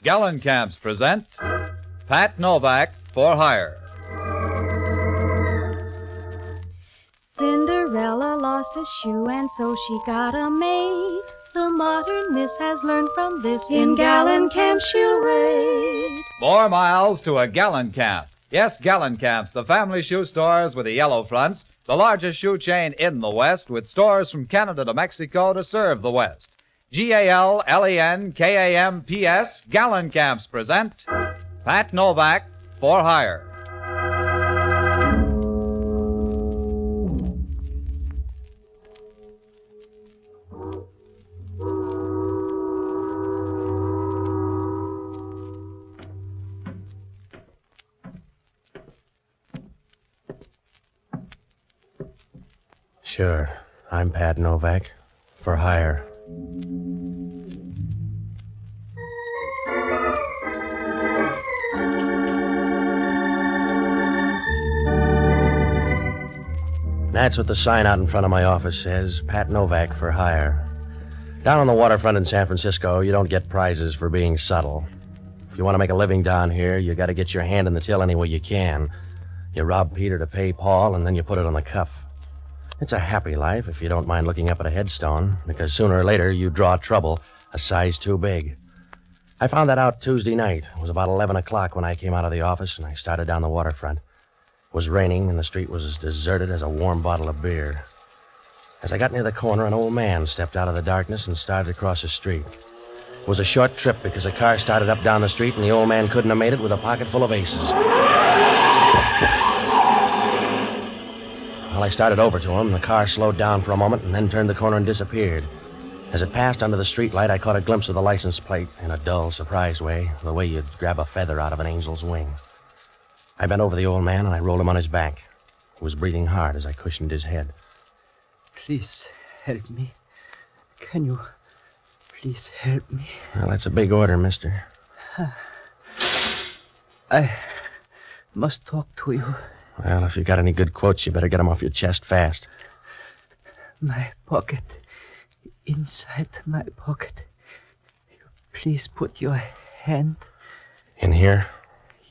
Gallon Camps present Pat Novak for Hire. Cinderella lost a shoe and so she got a maid. The modern miss has learned from this in Gallon Camp she'll raid. More miles to a Gallon Camp. Yes, Gallon Camps, the family shoe stores with the yellow fronts, the largest shoe chain in the West with stores from Canada to Mexico to serve the West. GALLENKAMPS, Gallon Camps present Pat Novak for Hire. Sure, I'm Pat Novak for hire. That's what the sign out in front of my office says, Pat Novak for hire. Down on the waterfront in San Francisco, you don't get prizes for being subtle. If you want to make a living down here, you got to get your hand in the till any way you can. You rob Peter to pay Paul, and then you put it on the cuff. It's a happy life if you don't mind looking up at a headstone, because sooner or later you draw trouble a size too big. I found that out Tuesday night. It was about 11 o'clock when I came out of the office, and I started down the waterfront. It was raining, and the street was as deserted as a warm bottle of beer. As I got near the corner, an old man stepped out of the darkness and started across the street. It was a short trip because a car started up down the street, and the old man couldn't have made it with a pocket full of aces. Well, I started over to him. The car slowed down for a moment and then turned the corner and disappeared. As it passed under the streetlight, I caught a glimpse of the license plate in a dull, surprised way, the way you'd grab a feather out of an angel's wing. I bent over the old man and I rolled him on his back. He was breathing hard as I cushioned his head. Please help me. Can you please help me? Well, that's a big order, mister. I must talk to you. Well, if you got any good quotes, you better get them off your chest fast. My pocket. Inside my pocket. Please put your hand. In here?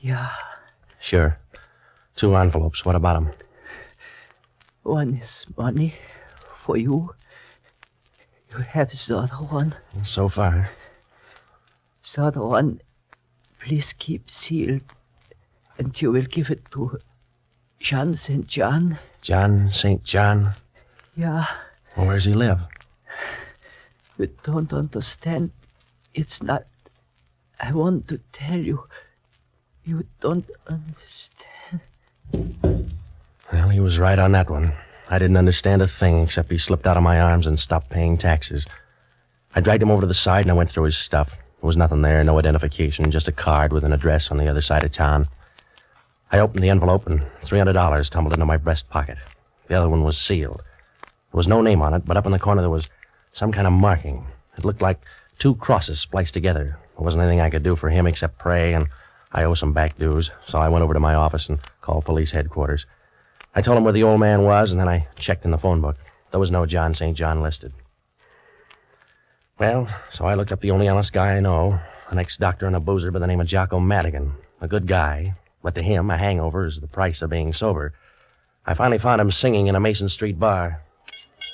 Yeah. Sure. 2 envelopes. What about them? One is money for you. You have the other one. So far. The other one, please keep sealed. And you will give it to John St. John. John St. John? Yeah. Well, where does he live? You don't understand. It's not... I want to tell you. You don't understand. Well, he was right on that one. I didn't understand a thing except he slipped out of my arms and stopped paying taxes. I dragged him over to the side and I went through his stuff. There was nothing there, no identification, just a card with an address on the other side of town. I opened the envelope and $300 tumbled into my breast pocket. The other one was sealed. There was no name on it, but up in the corner there was some kind of marking. It looked like 2 crosses spliced together. There wasn't anything I could do for him except pray, and I owe some back dues, so I went over to my office and called police headquarters. I told them where the old man was, and then I checked in the phone book. There was no John St. John listed. Well, so I looked up the only honest guy I know, an ex-doctor and a boozer by the name of Jocko Madigan. A good guy, but to him, a hangover is the price of being sober. I finally found him singing in a Mason Street bar.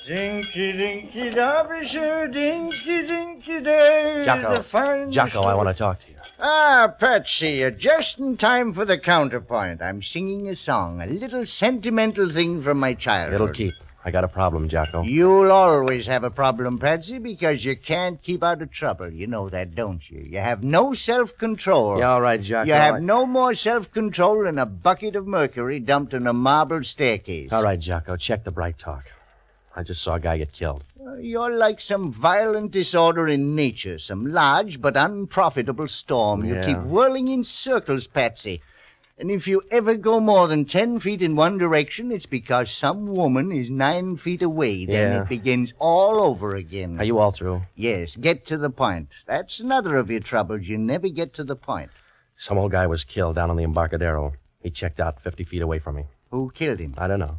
Dinky, dinky, derbyshire, dinky, dinky, day. Jocko, I want to talk to you. Ah, Patsy, you're just in time for the counterpoint. I'm singing a song, a little sentimental thing from my childhood. It'll keep. I got a problem, Jocko. You'll always have a problem, Patsy, because you can't keep out of trouble. You know that, don't you? You have no self-control. Yeah, all right, Jocko. You have no more self-control than a bucket of mercury dumped in a marble staircase. All right, Jocko, check the bright talk. I just saw a guy get killed. You're like some violent disorder in nature, some large but unprofitable storm. You keep whirling in circles, Patsy. And if you ever go more than 10 feet in one direction, it's because some woman is 9 feet away. Then it begins all over again. Are you all through? Yes, get to the point. That's another of your troubles. You never get to the point. Some old guy was killed down on the Embarcadero. He checked out 50 feet away from me. Who killed him? I don't know.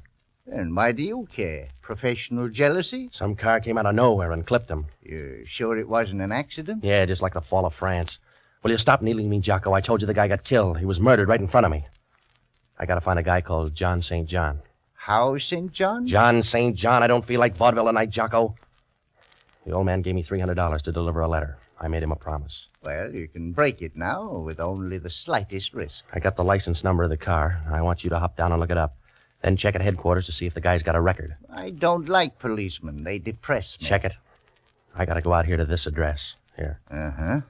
And why do you care? Professional jealousy? Some car came out of nowhere and clipped him. You're sure it wasn't an accident? Yeah, just like the fall of France. Will you stop needling me, Jocko? I told you the guy got killed. He was murdered right in front of me. I gotta find a guy called John St. John. How, St. John? John St. John. I don't feel like vaudeville tonight, Jocko. The old man gave me $300 to deliver a letter. I made him a promise. Well, you can break it now with only the slightest risk. I got the license number of the car. I want you to hop down and look it up. Then check at headquarters to see if the guy's got a record. I don't like policemen. They depress me. Check it. I gotta go out here to this address. Here. Uh-huh.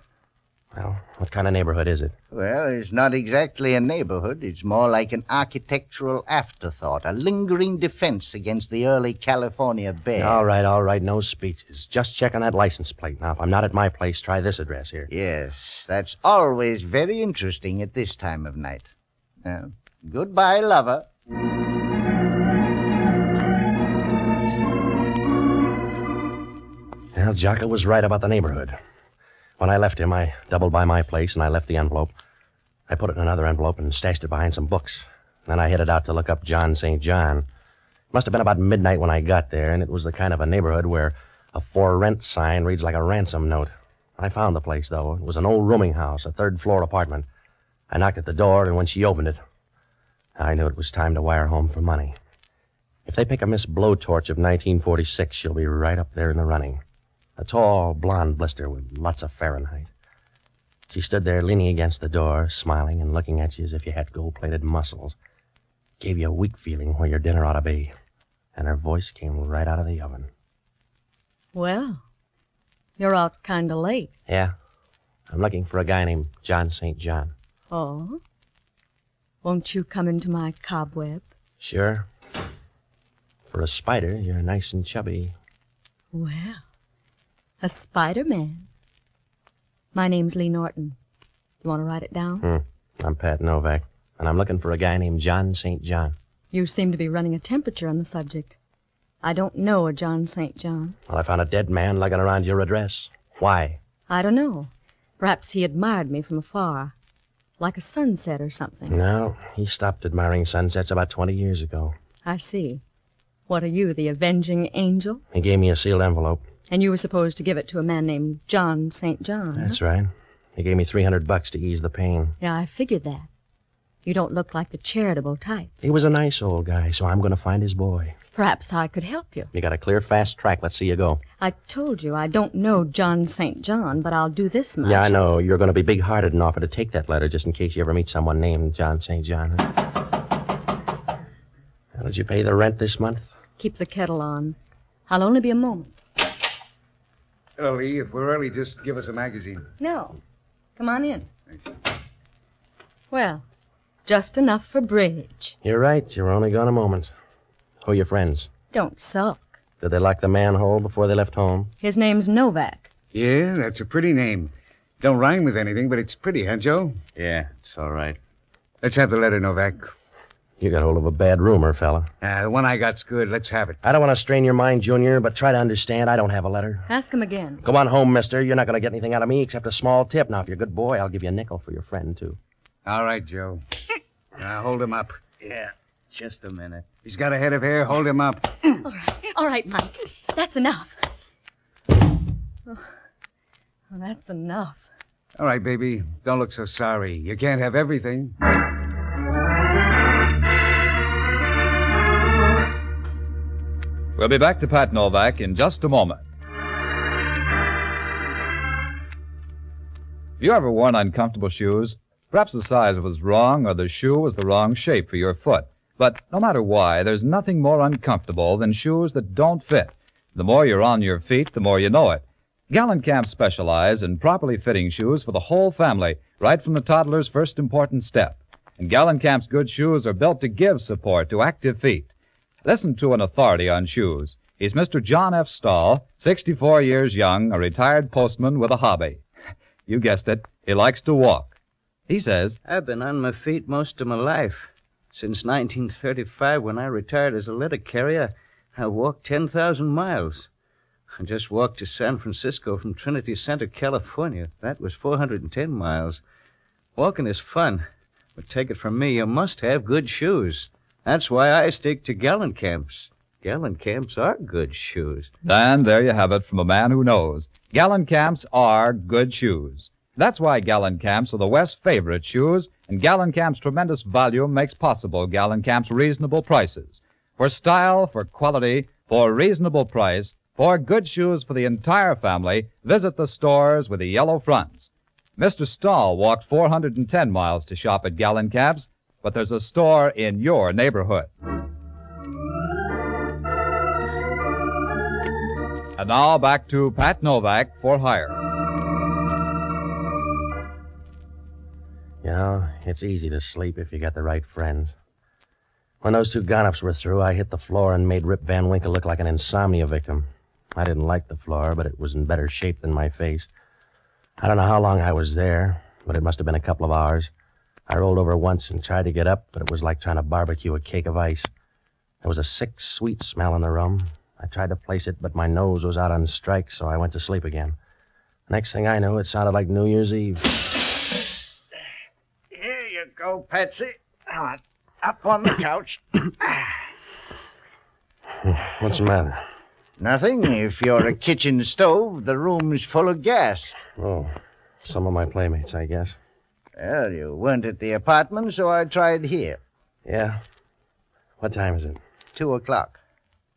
Well, what kind of neighborhood is it? Well, it's not exactly a neighborhood. It's more like an architectural afterthought, a lingering defense against the early California bear. All right. No speeches. Just check on that license plate. Now, if I'm not at my place, try this address here. Yes, that's always very interesting at this time of night. Goodbye, lover. Well, Jocko was right about the neighborhood. When I left him, I doubled by my place, and I left the envelope. I put it in another envelope and stashed it behind some books. Then I headed out to look up John St. John. It must have been about midnight when I got there, and it was the kind of a neighborhood where a for rent sign reads like a ransom note. I found the place, though. It was an old rooming house, a third-floor apartment. I knocked at the door, and when she opened it, I knew it was time to wire home for money. If they pick a Miss Blowtorch of 1946, she'll be right up there in the running. A tall, blonde blister with lots of Fahrenheit. She stood there leaning against the door, smiling and looking at you as if you had gold-plated muscles. Gave you a weak feeling where your dinner ought to be. And her voice came right out of the oven. Well, you're out kind of late. Yeah. I'm looking for a guy named John St. John. Oh? Won't you come into my cobweb? Sure. For a spider, you're nice and chubby. Well, a Spider-Man. My name's Lee Norton. You want to write it down? I'm Pat Novak, and I'm looking for a guy named John St. John. You seem to be running a temperature on the subject. I don't know a John St. John. Well, I found a dead man lugging around your address. Why? I don't know. Perhaps he admired me from afar. Like a sunset or something. No, he stopped admiring sunsets about 20 years ago. I see. What are you, the avenging angel? He gave me a sealed envelope. And you were supposed to give it to a man named John St. John. That's right. He gave me $300 to ease the pain. Yeah, I figured that. You don't look like the charitable type. He was a nice old guy, so I'm going to find his boy. Perhaps I could help you. You got a clear, fast track. Let's see you go. I told you I don't know John St. John, but I'll do this much. Yeah, I know. You're going to be big-hearted and offer to take that letter just in case you ever meet someone named John St. John. Huh? How did you pay the rent this month? Keep the kettle on. I'll only be a moment. Hello, Lee. If we're early, just give us a magazine. No. Come on in. Well, just enough for bridge. You're right. You're only gone a moment. Who are your friends? Don't sulk. Did they lock the manhole before they left home? His name's Novak. Yeah, that's a pretty name. Don't rhyme with anything, but it's pretty, huh, Joe? Yeah, it's all right. Let's have the letter, Novak. You got hold of a bad rumor, fella. The one I got's good. Let's have it. I don't want to strain your mind, Junior, but try to understand. I don't have a letter. Ask him again. Go on home, mister. You're not going to get anything out of me except a small tip. Now, if you're a good boy, I'll give you a nickel for your friend, too. All right, Joe. Now, hold him up. Yeah, just a minute. He's got a head of hair. Hold him up. All right, Mike. That's enough. Oh, that's enough. All right, baby. Don't look so sorry. You can't have everything. We'll be back to Pat Novak in just a moment. Have you ever worn uncomfortable shoes? Perhaps the size was wrong or the shoe was the wrong shape for your foot. But no matter why, there's nothing more uncomfortable than shoes that don't fit. The more you're on your feet, the more you know it. Gallenkamp specialize in properly fitting shoes for the whole family, right from the toddler's first important step. And Gallenkamp's good shoes are built to give support to active feet. Listen to an authority on shoes. He's Mr. John F. Stahl, 64 years young, a retired postman with a hobby. You guessed it, he likes to walk. He says, I've been on my feet most of my life. Since 1935, when I retired as a letter carrier, I walked 10,000 miles. I just walked to San Francisco from Trinity Center, California. That was 410 miles. Walking is fun, but take it from me, you must have good shoes. That's why I stick to Gallenkamps. Gallenkamps are good shoes. and there you have it from a man who knows. Gallenkamps are good shoes. That's why Gallenkamps are the West's favorite shoes, and Gallenkamp's tremendous volume makes possible Gallenkamp's reasonable prices. For style, for quality, for reasonable price, for good shoes for the entire family, visit the stores with the yellow fronts. Mr. Stahl walked 410 miles to shop at Gallenkamp's, but there's a store in your neighborhood. And now back to Pat Novak for hire. You know, it's easy to sleep if you got the right friends. When those two gun-ups were through, I hit the floor and made Rip Van Winkle look like an insomnia victim. I didn't like the floor, but it was in better shape than my face. I don't know how long I was there, but it must have been a couple of hours. I rolled over once and tried to get up, but it was like trying to barbecue a cake of ice. There was a sick, sweet smell in the room. I tried to place it, but my nose was out on strike, so I went to sleep again. Next thing I knew, it sounded like New Year's Eve. Here you go, Patsy. Now, up on the couch. What's the matter? Nothing. If you're a kitchen stove, the room's full of gas. Oh, some of my playmates, I guess. Well, you weren't at the apartment, so I tried here. Yeah? What time is it? 2:00.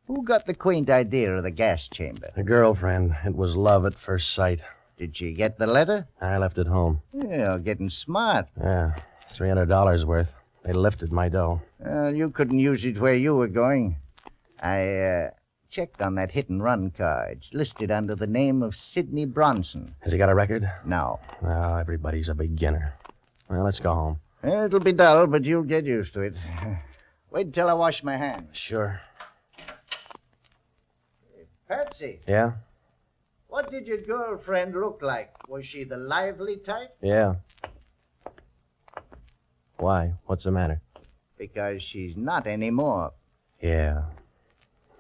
Who got the quaint idea of the gas chamber? A girlfriend. It was love at first sight. Did she get the letter? I left it home. You're getting smart. Yeah, $300 worth. They lifted my dough. Well, you couldn't use it where you were going. I checked on that hit-and-run car. It's listed under the name of Sidney Bronson. Has he got a record? No. Oh, everybody's a beginner. Well, let's go home. It'll be dull, but you'll get used to it. Wait till I wash my hands. Sure. Patsy, Yeah? what did your girlfriend look like? Was she the lively type? Yeah. Why? What's the matter? Because she's not anymore. Yeah.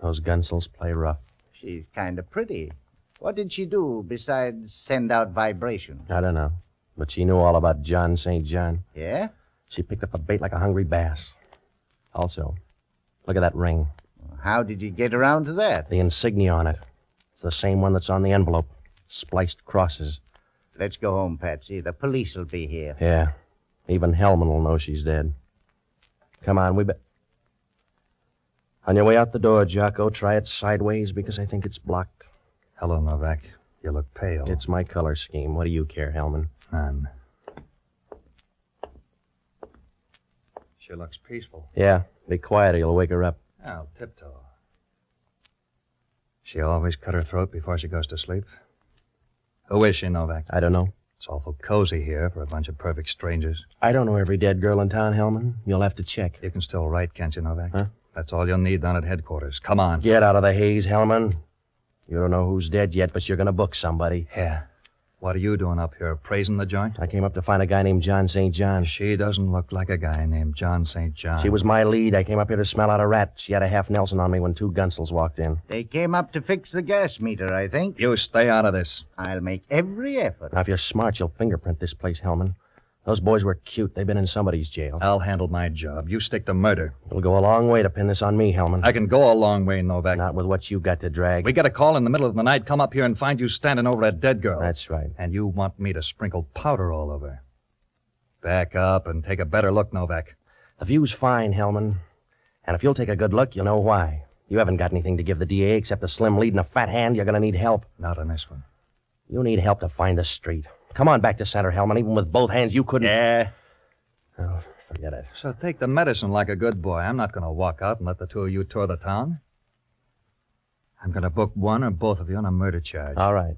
Those gunsels play rough. She's kind of pretty. What did she do besides send out vibrations? I don't know. But she knew all about John St. John. Yeah? She picked up a bait like a hungry bass. Also, look at that ring. How did you get around to that? The insignia on it. It's the same one that's on the envelope. Spliced crosses. Let's go home, Patsy. The police will be here. Yeah. Even Hellman will know she's dead. Come on, On your way out the door, Jocko, try it sideways because I think it's blocked. Hello, Novak. You look pale. It's my color scheme. What do you care, Hellman? None. She looks peaceful. Yeah. Be quiet or you'll wake her up. I'll tiptoe. She always cut her throat before she goes to sleep. Who is she, Novak? I don't know. It's awful cozy here for a bunch of perfect strangers. I don't know every dead girl in town, Hellman. You'll have to check. You can still write, can't you, Novak? Huh? That's all you'll need down at headquarters. Come on. Get out of the haze, Hellman. You don't know who's dead yet, but you're going to book somebody. Yeah. What are you doing up here, praising the joint? I came up to find a guy named John St. John. She doesn't look like a guy named John St. John. She was my lead. I came up here to smell out a rat. She had a half Nelson on me when two gunsels walked in. They came up to fix the gas meter, I think. You stay out of this. I'll make every effort. Now, if you're smart, you'll fingerprint this place, Hellman. Those boys were cute. They've been in somebody's jail. I'll handle my job. You stick to murder. It'll go a long way to pin this on me, Hellman. I can go a long way, Novak. Not with what you got to drag. We get a call in the middle of the night, come up here and find you standing over a dead girl. That's right. And you want me to sprinkle powder all over. Back up and take a better look, Novak. The view's fine, Hellman. And if you'll take a good look, you'll know why. You haven't got anything to give the DA except a slim lead and a fat hand. You're going to need help. Not on this one. You need help to find the street. Come on back to center, Hellman. Even with both hands, you couldn't... Yeah. Oh, forget it. So take the medicine like a good boy. I'm not going to walk out and let the two of you tour the town. I'm going to book one or both of you on a murder charge. All right.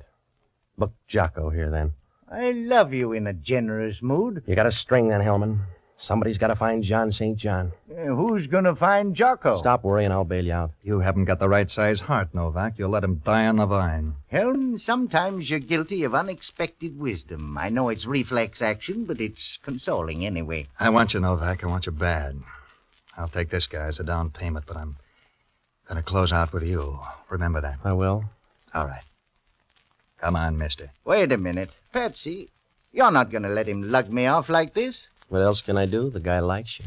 Book Jocko here, then. I love you in a generous mood. You got a string, then, Hellman. Somebody's got to find John St. John. Who's going to find Jocko? Stop worrying, I'll bail you out. You haven't got the right size heart, Novak. You'll let him die on the vine. Helm, sometimes you're guilty of unexpected wisdom. I know it's reflex action, but it's consoling anyway. I want you, Novak. I want you bad. I'll take this guy as a down payment, but I'm going to close out with you. Remember that. I will. All right. Come on, mister. Wait a minute. Patsy, you're not going to let him lug me off like this? What else can I do? The guy likes you.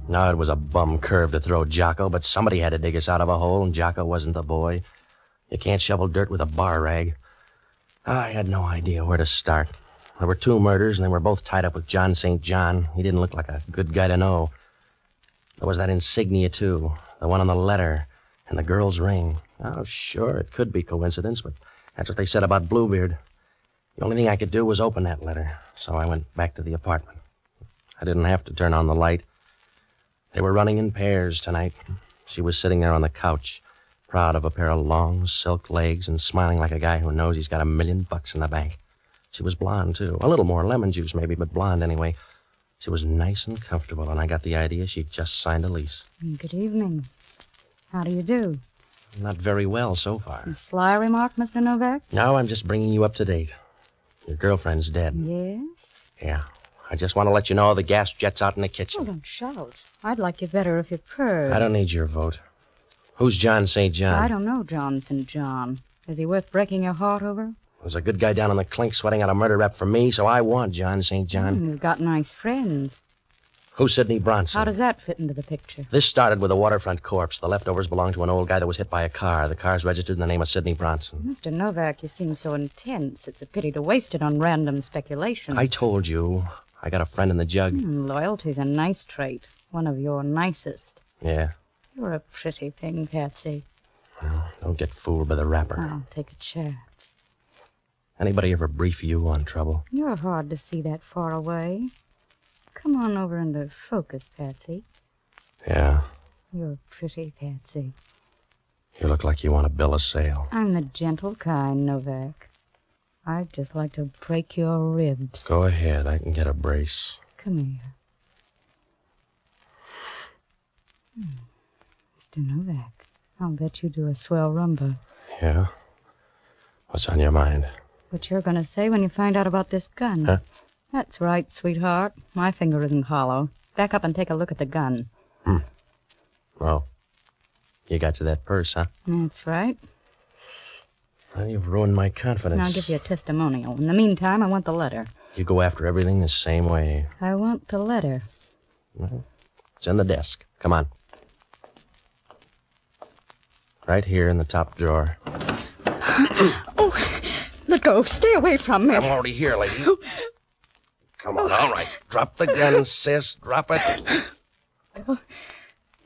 No, it was a bum curve to throw Jocko, but somebody had to dig us out of a hole, and Jocko wasn't the boy. You can't shovel dirt with a bar rag. I had no idea where to start. There were 2 murders, and they were both tied up with John St. John. He didn't look like a good guy to know. There was that insignia, too, the one on the letter, and the girl's ring. Oh, sure, it could be coincidence, but that's what they said about Bluebeard. The only thing I could do was open that letter, so I went back to the apartment. I didn't have to turn on the light. They were running in pairs tonight. She was sitting there on the couch, proud of a pair of long silk legs and smiling like a guy who knows he's got $1 million in the bank. She was blonde, too. A little more lemon juice, maybe, but blonde anyway. She was nice and comfortable, and I got the idea she'd just signed a lease. Good evening. How do you do? Not very well so far. A sly remark, Mr. Novak? No, I'm just bringing you up to date. Your girlfriend's dead. Yes? Yeah. I just want to let you know the gas jet's out in the kitchen. Oh, don't shout. I'd like you better if you purred. I don't need your vote. Who's John St. John? I don't know John St. John. Is he worth breaking your heart over? There's a good guy down on the clink sweating out a murder rap for me, so I want John St. John. You've got nice friends. Who's Sidney Bronson? How does that fit into the picture? This started with a waterfront corpse. The leftovers belong to an old guy that was hit by a car. The car's registered in the name of Sidney Bronson. Mr. Novak, you seem so intense. It's a pity to waste it on random speculation. I told you. I got a friend in the jug. Loyalty's a nice trait. One of your nicest. Yeah. You're a pretty thing, Patsy. Well, don't get fooled by the wrapper. I'll take a chance. Anybody ever brief you on trouble? You're hard to see that far away. Come on over into focus, Patsy. Yeah. You're pretty, Patsy. You look like you want to bill a sale. I'm the gentle kind, Novak. I'd just like to break your ribs. Go ahead. I can get a brace. Come here. Mr. Novak, I'll bet you do a swell rumba. Yeah? What's on your mind? What you're going to say when you find out about this gun. Huh? That's right, sweetheart. My finger isn't hollow. Back up and take a look at the gun. Oh. You got to that purse, huh? That's right. Well, you've ruined my confidence. And I'll give you a testimonial. In the meantime, I want the letter. You go after everything the same way. I want the letter. Well, it's in the desk. Come on. Right here in the top drawer. Oh, let go. Stay away from me. I'm already here, lady. Come on, all right. Drop the gun, sis. Drop it. Well,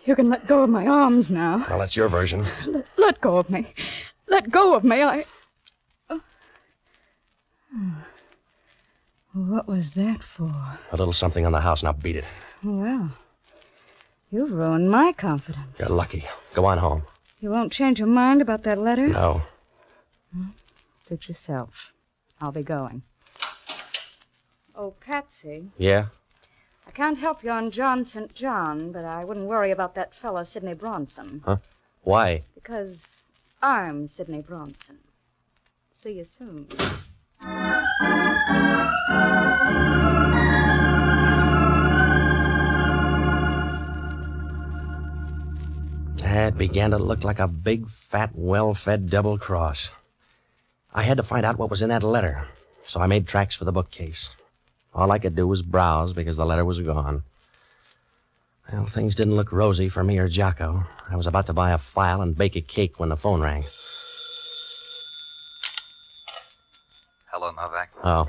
you can let go of my arms now. Well, that's your version. Let go of me. Let go of me. What was that for? A little something on the house. Now beat it. Well, you've ruined my confidence. You're lucky. Go on home. You won't change your mind about that letter? No. Suit yourself. I'll be going. Oh, Patsy. Yeah? I can't help you on John St. John, but I wouldn't worry about that fella, Sidney Bronson. Huh? Why? Because I'm Sidney Bronson. See you soon. It began to look like a big, fat, well-fed double cross. I had to find out what was in that letter, so I made tracks for the bookcase. All I could do was browse because the letter was gone. Well, things didn't look rosy for me or Jocko. I was about to buy a file and bake a cake when the phone rang. Hello, Novak. Oh,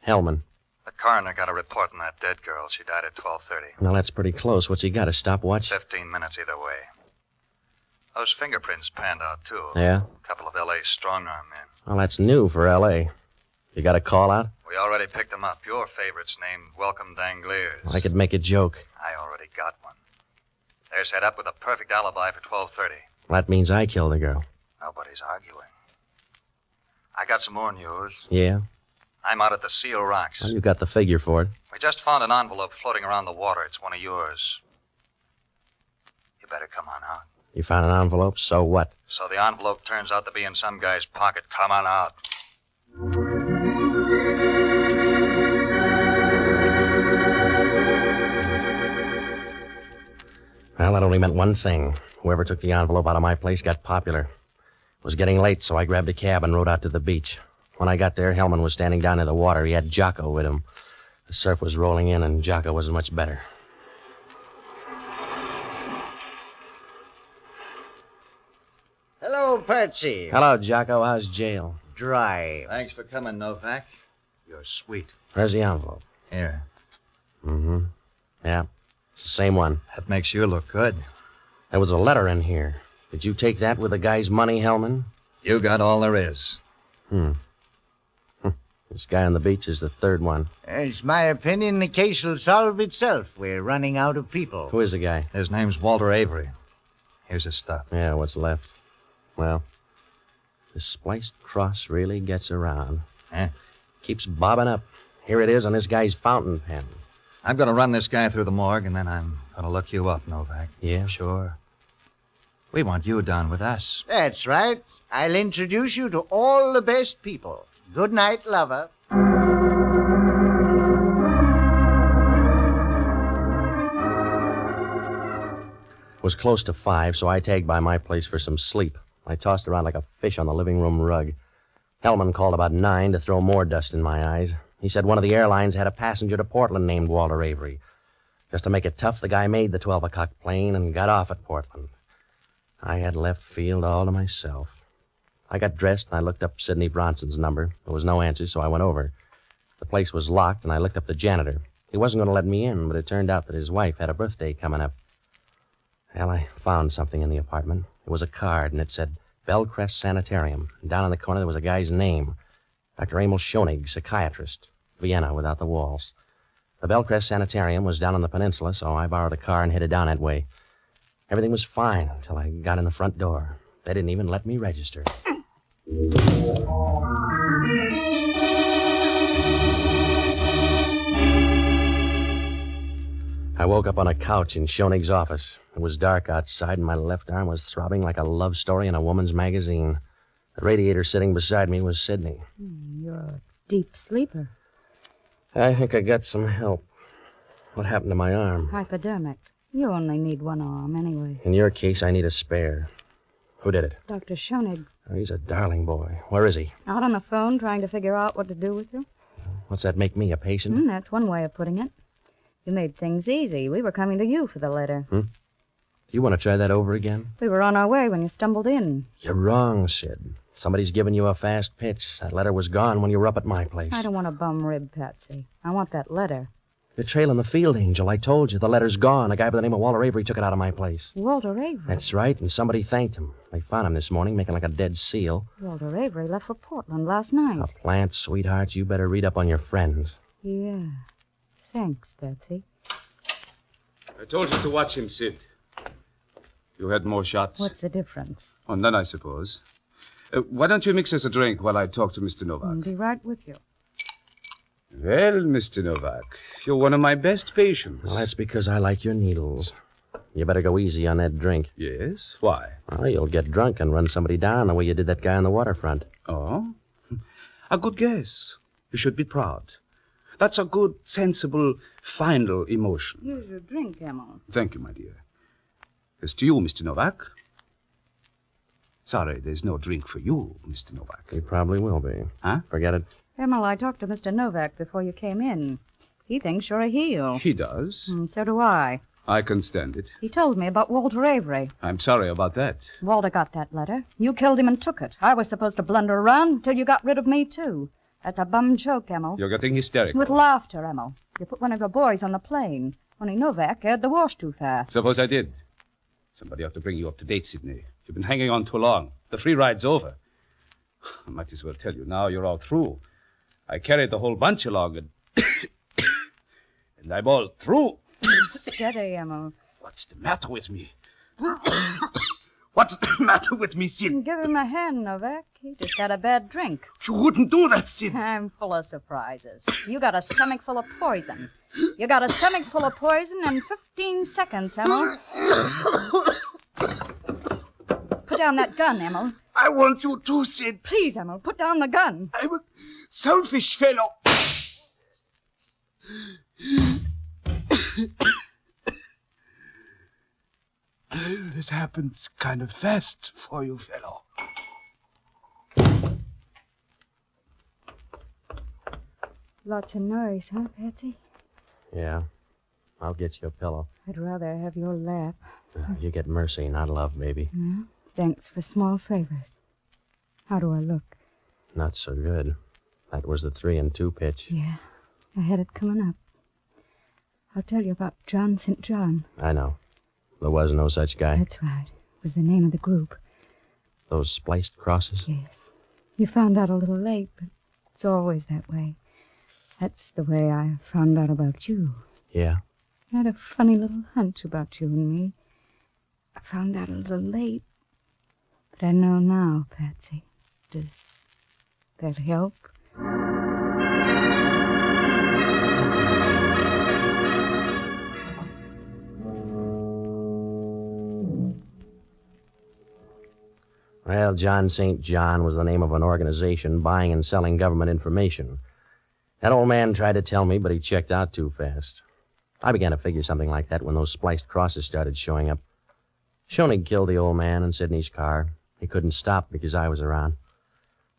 Hellman. The coroner got a report on that dead girl. She died at 12:30. Well, that's pretty close. What's he got, a stopwatch? 15 minutes either way. Those fingerprints panned out, too. Yeah? A couple of L.A. strong-arm men. Well, that's new for L.A. You got a call out? We already picked them up. Your favorite's named Welcome Dangliers. I could make a joke. I already got one. They're set up with a perfect alibi for 12:30. That means I killed the girl. Nobody's arguing. I got some more news. Yeah? I'm out at the Seal Rocks. Well, you got the figure for it. We just found an envelope floating around the water. It's one of yours. You better come on out. You found an envelope, so what? So the envelope turns out to be in some guy's pocket. Come on out. Well, that only meant one thing. Whoever took the envelope out of my place got popular. It was getting late, so I grabbed a cab and rode out to the beach. When I got there, Hellman was standing down in the water. He had Jocko with him. The surf was rolling in, and Jocko wasn't much better. Hello, Patsy. Hello, Jocko. How's jail? Dry. Thanks for coming, Novak. You're sweet. Where's the envelope? Here. Mm-hmm. Yeah, it's the same one. That makes you look good. There was a letter in here. Did you take that with the guy's money, Hellman? You got all there is. This guy on the beach is the third one. It's my opinion the case will solve itself. We're running out of people. Who is the guy? His name's Walter Avery. Here's his stuff. Yeah, what's left? Well, the spliced cross really gets around. Eh? Keeps bobbing up. Here it is on this guy's fountain pen. I'm going to run this guy through the morgue, and then I'm going to look you up, Novak. Yeah? Sure. We want you down with us. That's right. I'll introduce you to all the best people. Good night, lover. It was close to 5, so I tagged by my place for some sleep. I tossed around like a fish on the living room rug. Hellman called about 9 to throw more dust in my eyes. He said one of the airlines had a passenger to Portland named Walter Avery. Just to make it tough, the guy made the 12 o'clock plane and got off at Portland. I had left field all to myself. I got dressed and I looked up Sidney Bronson's number. There was no answer, so I went over. The place was locked, and I looked up the janitor. He wasn't going to let me in, but it turned out that his wife had a birthday coming up. Well, I found something in the apartment. It was a card, and it said Bellcrest Sanitarium. And down in the corner there was a guy's name. Dr. Emil Schoenig, psychiatrist. Vienna without the walls. The Bellcrest Sanitarium was down on the peninsula, so I borrowed a car and headed down that way. Everything was fine until I got in the front door. They didn't even let me register. I woke up on a couch in Schoenig's office. It was dark outside, and my left arm was throbbing like a love story in a woman's magazine. The radiator sitting beside me was Sidney. You're a deep sleeper. I think I got some help. What happened to my arm? Hypodermic. You only need one arm, anyway. In your case, I need a spare. Who did it? Dr. Schoenig. Oh, he's a darling boy. Where is he? Out on the phone trying to figure out what to do with you? What's that make me, a patient? That's one way of putting it. You made things easy. We were coming to you for the letter. You want to try that over again? We were on our way when you stumbled in. You're wrong, Sid. Somebody's given you a fast pitch. That letter was gone when you were up at my place. I don't want a bum rib, Patsy. I want that letter. You're trailing the field angel. I told you. The letter's gone. A guy by the name of Walter Avery took it out of my place. Walter Avery? That's right, and somebody thanked him. They found him this morning making like a dead seal. Walter Avery left for Portland last night. A plant, sweetheart. You better read up on your friends. Yeah. Thanks, Patsy. I told you to watch him, Sid. You had more shots. What's the difference? Oh, none, I suppose. Why don't you mix us a drink while I talk to Mr. Novak? I'll be right with you. Well, Mr. Novak, you're one of my best patients. Well, that's because I like your needles. You better go easy on that drink. Yes? Why? Well, you'll get drunk and run somebody down the way you did that guy on the waterfront. Oh? A good guess. You should be proud. That's a good, sensible, final emotion. Here's your drink, Emma. Thank you, my dear. It's to you, Mr. Novak. Sorry, there's no drink for you, Mr. Novak. He probably will be. Huh? Forget it. Emma, I talked to Mr. Novak before you came in. He thinks you're a heel. He does. And so do I. I can stand it. He told me about Walter Avery. I'm sorry about that. Walter got that letter. You killed him and took it. I was supposed to blunder around until you got rid of me, too. That's a bum joke, Emma. You're getting hysterical. With laughter, Emma. You put one of your boys on the plane. Only Novak aired the wash too fast. Suppose I did. Somebody ought to bring you up to date, Sidney. You've been hanging on too long. The free ride's over. I might as well tell you now you're all through. I carried the whole bunch along and... and I'm all through. Steady, Emma. What's the matter with me? What's the matter with me, Sid? Give him a hand, Novak. He just had a bad drink. You wouldn't do that, Sid. I'm full of surprises. You got a stomach full of poison. You got a stomach full of poison in 15 seconds, Emma. Put down that gun, Emma. I want you to, Sid. Please, Emma, put down the gun. I'm a selfish fellow. This happens kind of fast for you, fellow. Lots of noise, huh, Patsy? Yeah. I'll get you a pillow. I'd rather have your lap. You get mercy, not love, baby. Yeah? Thanks for small favors. How do I look? Not so good. That was the 3-2 pitch. Yeah, I had it coming up. I'll tell you about John St. John. I know. There was no such guy. That's right. It was the name of the group. Those spliced crosses? Yes. You found out a little late, but it's always that way. That's the way I found out about you. Yeah? I had a funny little hunch about you and me. I found out a little late, but I know now, Patsy. Does that help? Well, John St. John was the name of an organization buying and selling government information. That old man tried to tell me, but he checked out too fast. I began to figure something like that when those spliced crosses started showing up. Schoenig killed the old man in Sidney's car. He couldn't stop because I was around.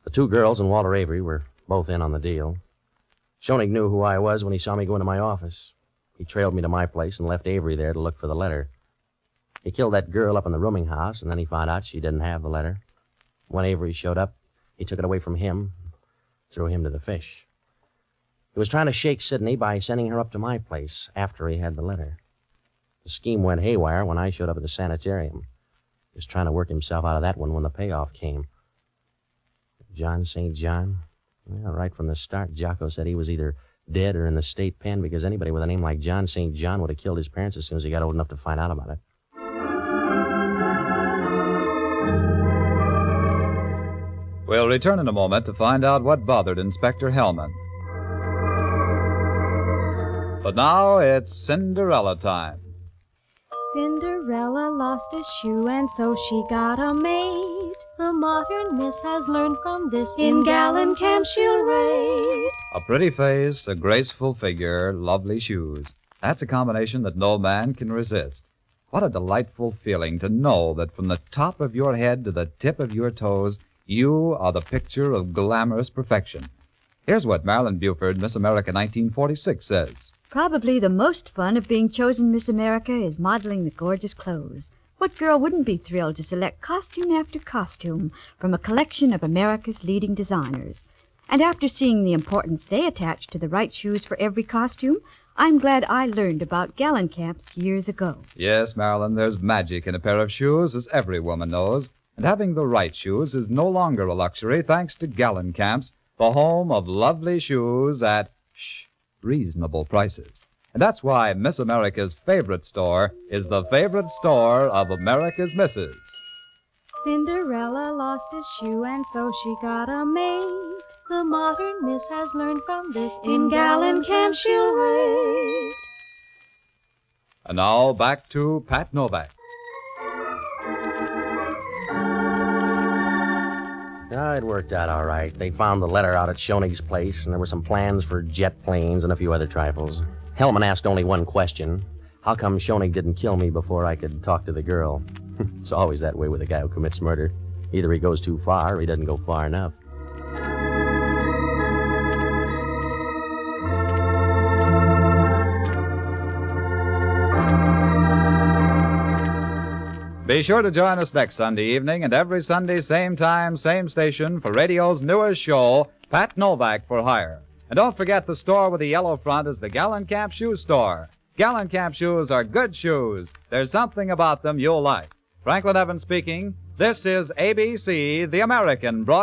The 2 girls and Walter Avery were both in on the deal. Schoenig knew who I was when he saw me go into my office. He trailed me to my place and left Avery there to look for the letter. He killed that girl up in the rooming house, and then he found out she didn't have the letter. When Avery showed up, he took it away from him, threw him to the fish. He was trying to shake Sidney by sending her up to my place after he had the letter. The scheme went haywire when I showed up at the sanitarium. He was trying to work himself out of that one when the payoff came. John St. John? Well, right from the start, Jocko said he was either dead or in the state pen because anybody with a name like John St. John would have killed his parents as soon as he got old enough to find out about it. We'll return in a moment to find out what bothered Inspector Hellman. But now it's Cinderella time. Cinderella lost a shoe and so she got a maid. The modern miss has learned from this. In Gallon Camp she'll raid. A pretty face, a graceful figure, lovely shoes. That's a combination that no man can resist. What a delightful feeling to know that from the top of your head to the tip of your toes, you are the picture of glamorous perfection. Here's what Marilyn Buford, Miss America 1946, says. Probably the most fun of being chosen Miss America is modeling the gorgeous clothes. What girl wouldn't be thrilled to select costume after costume from a collection of America's leading designers? And after seeing the importance they attach to the right shoes for every costume, I'm glad I learned about Gallon Camps years ago. Yes, Marilyn, there's magic in a pair of shoes, as every woman knows. And having the right shoes is no longer a luxury thanks to Gallon Camps, the home of lovely shoes at reasonable prices. And that's why Miss America's favorite store is the favorite store of America's misses. Cinderella lost a shoe and so she got a maid. The modern miss has learned from this. In Gallon Camp she'll raid. And now back to Pat Novak. It worked out all right. They found the letter out at Schoenig's place, and there were some plans for jet planes and a few other trifles. Hellman asked only one question. How come Schoenig didn't kill me before I could talk to the girl? It's always that way with a guy who commits murder. Either he goes too far or he doesn't go far enough. Be sure to join us next Sunday evening and every Sunday, same time, same station, for radio's newest show, Pat Novak for Hire. And don't forget the store with the yellow front is the Gallon Camp Shoe Store. Gallon Camp shoes are good shoes. There's something about them you'll like. Franklin Evans speaking. This is ABC, the American broadcast.